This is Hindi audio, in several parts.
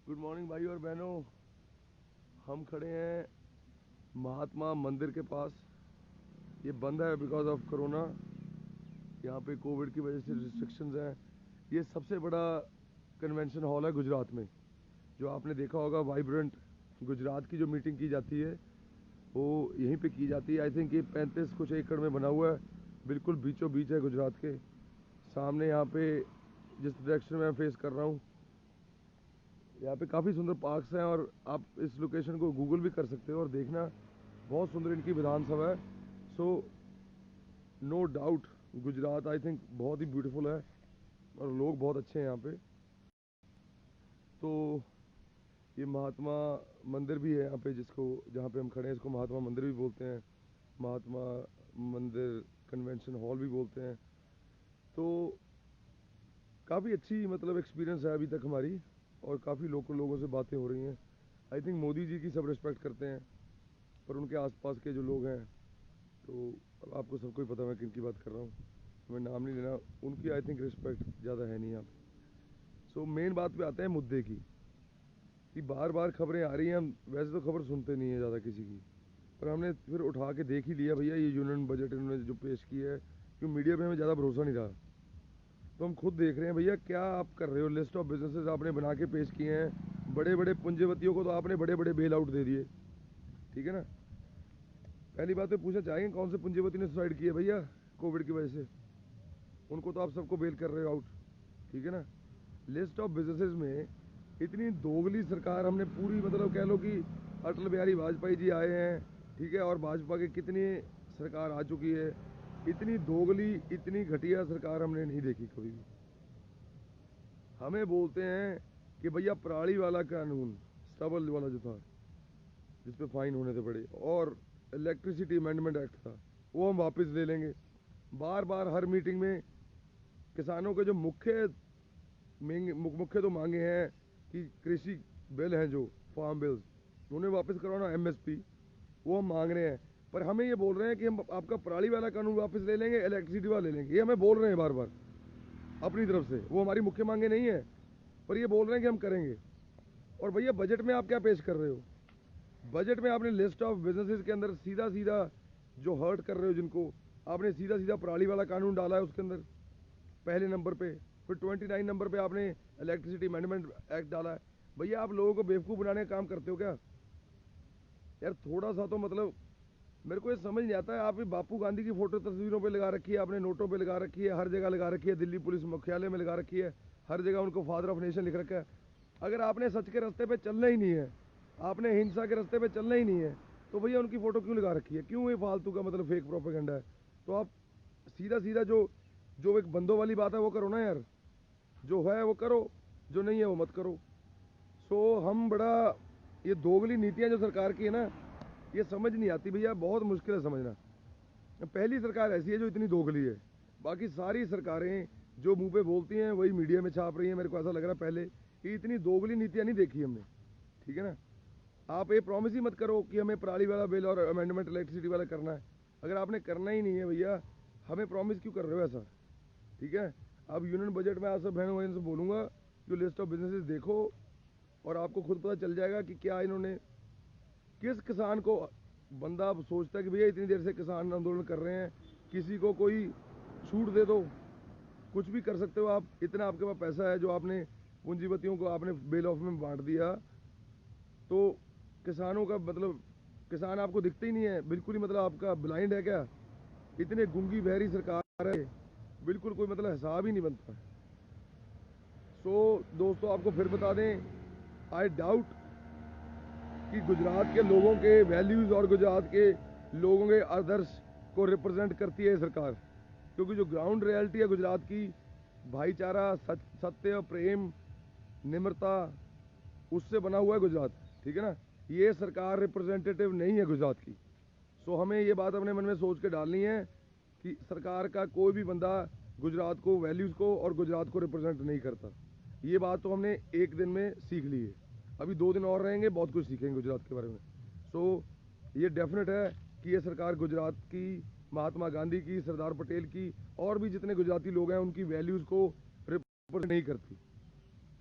गुड मॉर्निंग भाई और बहनों। हम खड़े हैं महात्मा मंदिर के पास। ये बंद है बिकॉज ऑफ कोरोना। यहाँ पे कोविड की वजह से रिस्ट्रिक्शंस हैं। ये सबसे बड़ा कन्वेंशन हॉल है गुजरात में। जो आपने देखा होगा वाइब्रेंट गुजरात की जो मीटिंग की जाती है वो यहीं पे की जाती है। आई थिंक ये 35 कुछ एकड़ में बना हुआ है, बिल्कुल बीचों बीच है गुजरात के। सामने यहाँ पे जिस डायरेक्शन में मैं फेस कर रहा हूँ, यहाँ पे काफ़ी सुंदर पार्क्स हैं और आप इस लोकेशन को गूगल भी कर सकते हो और देखना बहुत सुंदर इनकी विधानसभा है। So no doubt Gujarat I think बहुत ही ब्यूटीफुल है और लोग बहुत अच्छे हैं यहाँ पे। तो ये महात्मा मंदिर भी है यहाँ पे, जिसको जहाँ पे हम खड़े हैं इसको महात्मा मंदिर भी बोलते हैं, महात्मा मंदिर कन्वेंशन हॉल भी बोलते हैं। तो काफ़ी अच्छी मतलब एक्सपीरियंस है अभी तक हमारी, और काफ़ी लोकल लोगों से बातें हो रही हैं। आई थिंक मोदी जी की सब रिस्पेक्ट करते हैं, पर उनके आसपास के जो लोग हैं तो अब आपको सबको ही पता मैं किन की बात कर रहा हूँ, मैं नाम नहीं लेना। उनकी आई थिंक रिस्पेक्ट ज़्यादा है नहीं यहाँ पे। सो मेन बात पे आते हैं मुद्दे की, कि बार बार खबरें आ रही हैं। हम वैसे तो खबर सुनते नहीं है ज़्यादा किसी की, पर हमने फिर उठा के देख ही लिया भैया ये यूनियन बजट इन्होंने जो पेश किया है, क्योंकि मीडिया पे हमें ज़्यादा भरोसा नहीं रहा। तो हम खुद देख रहे हैं भैया क्या आप कर रहे हो। लिस्ट ऑफ बिजनेसेस आपने बना के पेश किए हैं, बड़े बड़े पूंजीपतियों को तो आपने बड़े बड़े बेल आउट दे दिए, ठीक है ना। पहली बात तो पूछना चाहेंगे कौन से पूंजीपति ने सुसाइड किया भैया कोविड की वजह से, उनको तो आप सबको बेल कर रहे हो आउट, ठीक है ना। लिस्ट ऑफ बिजनेसेस में इतनी दोगली सरकार हमने पूरी मतलब कह लो कि अटल बिहारी वाजपेयी जी आए हैं, ठीक है, और भाजपा की कितनी सरकार आ चुकी है, इतनी दोगली इतनी घटिया सरकार हमने नहीं देखी कभी भी। हमें बोलते हैं कि भैया पराली वाला कानून, स्टबल वाला जो था जिसपे फाइन होने थे बड़े, और इलेक्ट्रिसिटी अमेंडमेंट एक्ट था, वो हम वापस ले लेंगे। बार बार हर मीटिंग में किसानों के जो मुख्य तो मांगे हैं कि कृषि बिल हैं जो फार्म बिल्स, उन्हें वापस करवाना, एमएसपी, वो हम मांग रहे हैं। पर हमें ये बोल रहे हैं कि हम आपका पराली वाला कानून वापस ले लेंगे, इलेक्ट्रिसिटी वाला ले लेंगे। ये हमें बोल रहे हैं बार बार अपनी तरफ से, वो हमारी मुख्य मांगे नहीं है, पर ये बोल रहे हैं कि हम करेंगे। और भैया बजट में आप क्या पेश कर रहे हो। बजट में आपने लिस्ट ऑफ बिजनेसेस के अंदर सीधा सीधा जो हर्ट कर रहे हो जिनको, आपने सीधा सीधा पराली वाला कानून डाला है उसके अंदर पहले नंबर पे। फिर 29 नंबर पे आपने इलेक्ट्रिसिटी अमेंडमेंट एक्ट डाला है। भैया आप लोगों को बेवकूफ़ बनाने का काम करते हो क्या यार। थोड़ा सा तो मतलब मेरे को ये समझ नहीं आता है। आप बापू गांधी की फोटो तस्वीरों पे लगा रखी है, आपने नोटों पे लगा रखी है, हर जगह लगा रखी है, दिल्ली पुलिस मुख्यालय में लगा रखी है, हर जगह उनको फादर ऑफ नेशन लिख रखा है। अगर आपने सच के रास्ते पे चलना ही नहीं है, आपने हिंसा के रास्ते पे चलना ही नहीं है, तो भैया उनकी फ़ोटो क्यों लगा रखी है, क्यों ये फालतू का मतलब फेक प्रोपेगेंडा है। तो आप सीधा सीधा जो जो एक बंदों वाली बात है वो करो ना यार, जो है वो करो, जो नहीं है वो मत करो। सो हम बड़ा ये दोगली नीतियाँ जो सरकार की है ना, ये समझ नहीं आती भैया, बहुत मुश्किल है समझना। पहली सरकार ऐसी है जो इतनी दोगली है। बाकी सारी सरकारें जो मुंह पे बोलती हैं वही मीडिया में छाप रही हैं। मेरे को ऐसा लग रहा है पहले कि इतनी दोगली नीतियाँ नहीं देखी हमने, ठीक है ना। आप ये प्रॉमिस ही मत करो कि हमें पराली वाला बिल और अमेंडमेंट इलेक्ट्रिसिटी वाला करना है। अगर आपने करना ही नहीं है भैया, हमें प्रॉमिस क्यों कर रहे हो ऐसा, ठीक है। अब यूनियन बजट में आप सब बहनों बहनों से बोलूँगा कि लिस्ट ऑफ बिजनेसेस देखो और आपको खुद पता चल जाएगा कि क्या इन्होंने किस किसान को। बंदा अब सोचता है कि भैया इतनी देर से किसान आंदोलन कर रहे हैं, किसी को कोई छूट दे दो, कुछ भी कर सकते हो आप, इतना आपके पास पैसा है जो आपने पूंजीपतियों को आपने बेल ऑफ में बांट दिया। तो किसानों का मतलब किसान आपको दिखते ही नहीं है बिल्कुल ही, मतलब आपका ब्लाइंड है क्या। इतने गूंगी बहरी सरकार है, बिल्कुल कोई मतलब हिसाब ही नहीं बनता। सो दोस्तों आपको फिर बता दें, आई डाउट कि गुजरात के लोगों के वैल्यूज़ और गुजरात के लोगों के आदर्श को रिप्रेजेंट करती है सरकार। क्योंकि जो ग्राउंड रियलिटी है गुजरात की, भाईचारा, सत्य, प्रेम, निम्रता, उससे बना हुआ है गुजरात, ठीक है ना। ये सरकार रिप्रेजेंटेटिव नहीं है गुजरात की। सो हमें ये बात अपने मन में सोच के डालनी है कि सरकार का कोई भी बंदा गुजरात को, वैल्यूज़ को और गुजरात को रिप्रेजेंट नहीं करता। ये बात तो हमने एक दिन में सीख ली है, अभी 2 दिन और रहेंगे, बहुत कुछ सीखेंगे गुजरात के बारे में। सो ये डेफिनेट है कि ये सरकार गुजरात की, महात्मा गांधी की, सरदार पटेल की और भी जितने गुजराती लोग हैं उनकी वैल्यूज़ को रिप्रेजेंट नहीं करती।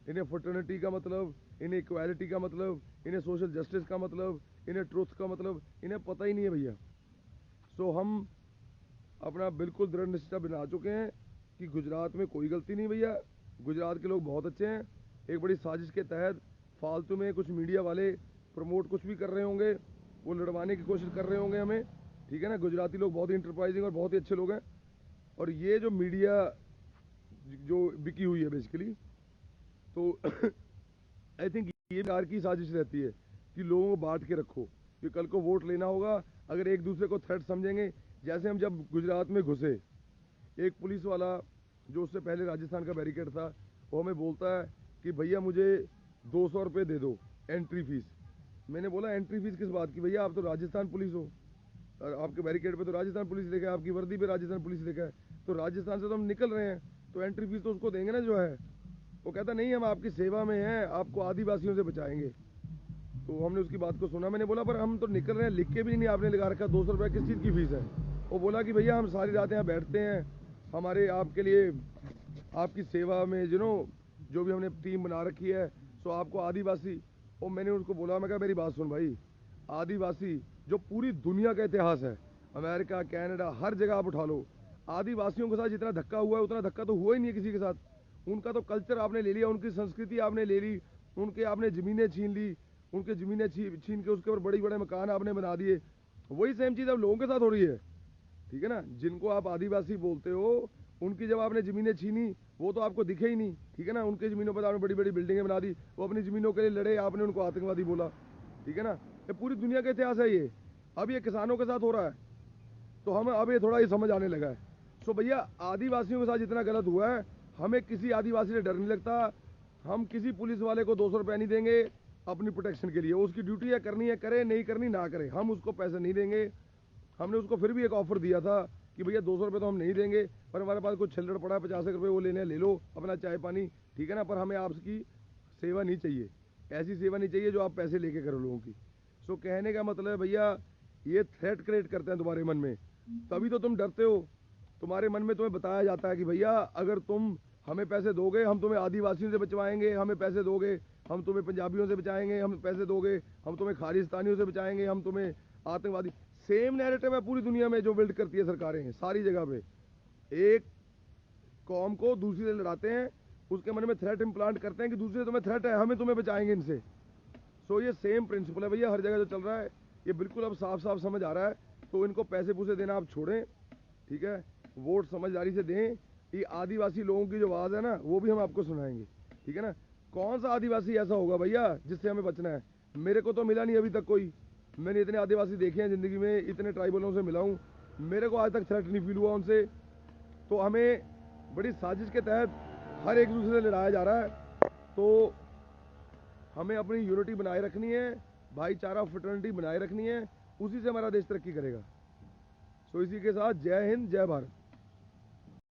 इन्हें फ्रेटर्निटी का मतलब, इन्हें इक्वालिटी का मतलब, इन्हें सोशल जस्टिस का मतलब, इन्हें ट्रुथ का मतलब इन्हें पता ही नहीं है भैया। सो हम अपना बिल्कुल दृढ़ निश्चय बना चुके हैं कि गुजरात में कोई गलती नहीं भैया, गुजरात के लोग बहुत अच्छे हैं। एक बड़ी साजिश के तहत फालतू में कुछ मीडिया वाले प्रमोट कुछ भी कर रहे होंगे, वो लड़वाने की कोशिश कर रहे होंगे हमें, ठीक है ना। गुजराती लोग बहुत ही इंटरप्राइजिंग और बहुत ही अच्छे लोग हैं। और ये जो मीडिया जो बिकी हुई है बेसिकली, तो आई थिंक ये सरकार की साजिश रहती है कि लोगों को बांट के रखो, कि कल को वोट लेना होगा, अगर एक दूसरे को थ्रेट समझेंगे। जैसे हम जब गुजरात में घुसे, एक पुलिस वाला जो उससे पहले राजस्थान का बैरिकेड था, वो हमें बोलता है कि भैया मुझे 200 रुपये दे दो एंट्री फीस। मैंने बोला एंट्री फीस किस बात की भैया, आप तो राजस्थान पुलिस हो, और आपके बैरिकेड पे तो राजस्थान पुलिस लिखा है, आपकी वर्दी पे राजस्थान पुलिस लिखा है, तो राजस्थान से तो हम निकल रहे हैं, तो एंट्री फीस तो उसको देंगे ना जो है। वो कहता नहीं हम आपकी सेवा में हैं, आपको आदिवासियों से बचाएंगे। तो हमने उसकी बात को सुना, मैंने बोला पर हम तो निकल रहे हैं, लिख के भी नहीं आपने लगा रखा 200 रुपये, किस चीज़ की फीस है। वो बोला कि भैया हम सारी रात यहाँ बैठते हैं, हमारे आपके लिए आपकी सेवा में जो भी हमने टीम बना रखी है, सो आपको आदिवासी। और मैंने उसको बोला, मैं कहा मेरी बात सुन भाई, आदिवासी जो पूरी दुनिया का इतिहास है, अमेरिका कनाडा हर जगह आप उठा लो, आदिवासियों के साथ जितना धक्का हुआ है उतना धक्का तो हुआ ही नहीं है किसी के साथ। उनका तो कल्चर आपने ले लिया, उनकी संस्कृति आपने ले ली, उनके आपने ज़मीनें छीन ली, उनके ज़मीनें छीन के उसके ऊपर बड़े बड़े मकान आपने बना दिए। वही सेम चीज़ अब लोगों के साथ हो रही है, ठीक है ना। जिनको आप आदिवासी बोलते हो, उनकी जब आपने ज़मीनें छीनी, वो तो आपको दिखे ही नहीं, ठीक है ना। उनकी ज़मीनों पर आपने बड़ी बड़ी बिल्डिंगें बना दी, वो अपनी ज़मीनों के लिए लड़े, आपने उनको आतंकवादी बोला, ठीक है ना। ये पूरी दुनिया का इतिहास है ये। अब ये किसानों के साथ हो रहा है, तो हमें अब ये थोड़ा ही समझ आने लगा है। सो भैया आदिवासियों के साथ जितना गलत हुआ है, हमें किसी आदिवासी से डर नहीं लगता। हम किसी पुलिस वाले को 200 रुपये नहीं देंगे अपनी प्रोटेक्शन के लिए, उसकी ड्यूटी है, करनी है करे, नहीं करनी ना करे, हम उसको पैसे नहीं देंगे। हमने उसको फिर भी एक ऑफर दिया था कि भैया 200 रुपये तो हम नहीं देंगे, पर हमारे पास कुछ छिल्लड़ पड़ा है 50 रुपये, वो लेने ले लो अपना चाय पानी, ठीक है ना। पर हमें आपकी सेवा नहीं चाहिए, ऐसी सेवा नहीं चाहिए जो आप पैसे लेके करो लोगों की। सो कहने का मतलब है भैया, ये थ्रेट क्रिएट करते हैं तुम्हारे मन में, तभी तो तुम डरते हो। तुम्हारे मन में तुम्हें बताया जाता है कि भैया अगर तुम हमें पैसे दोगे, हम तुम्हें आदिवासियों से बचवाएंगे, हमें पैसे दोगे हम तुम्हें पंजाबियों से बचाएंगे, हम पैसे दोगे हम तुम्हें खालिस्तानियों से बचाएंगे, हम तुम्हें आतंकवादी। सेम नैरेटिव है पूरी दुनिया में जो बिल्ड करती है सरकारें सारी जगह पे। एक कौम को दूसरी से लड़ाते हैं, उसके मन में थ्रेट इम्प्लांट करते हैं कि दूसरे तुम्हें थ्रेट है, हमें तुम्हें बचाएंगे इनसे। सो ये सेम प्रिंसिपल है भैया हर जगह जो चल रहा है, ये बिल्कुल अब साफ साफ समझ आ रहा है। तो इनको पैसे पूसे देना आप छोड़ें, ठीक है, वोट समझदारी से दें। ये आदिवासी लोगों की जो आवाज़ है ना, वो भी हम आपको सुनाएंगे, ठीक है ना। कौन सा आदिवासी ऐसा होगा भैया जिससे हमें बचना है, मेरे को तो मिला नहीं अभी तक कोई। मैंने इतने आदिवासी देखे हैं ज़िंदगी में, इतने ट्राइबलों से मिला हूँ, मेरे को आज तक थ्रेट नहीं फील हुआ उनसे। तो हमें बड़ी साजिश के तहत हर एक दूसरे से लड़ाया जा रहा है। तो हमें अपनी यूनिटी बनाए रखनी है, भाईचारा फ्रेटर्निटी बनाए रखनी है, उसी से हमारा देश तरक्की करेगा। सो इसी के साथ जय हिंद जय भारत।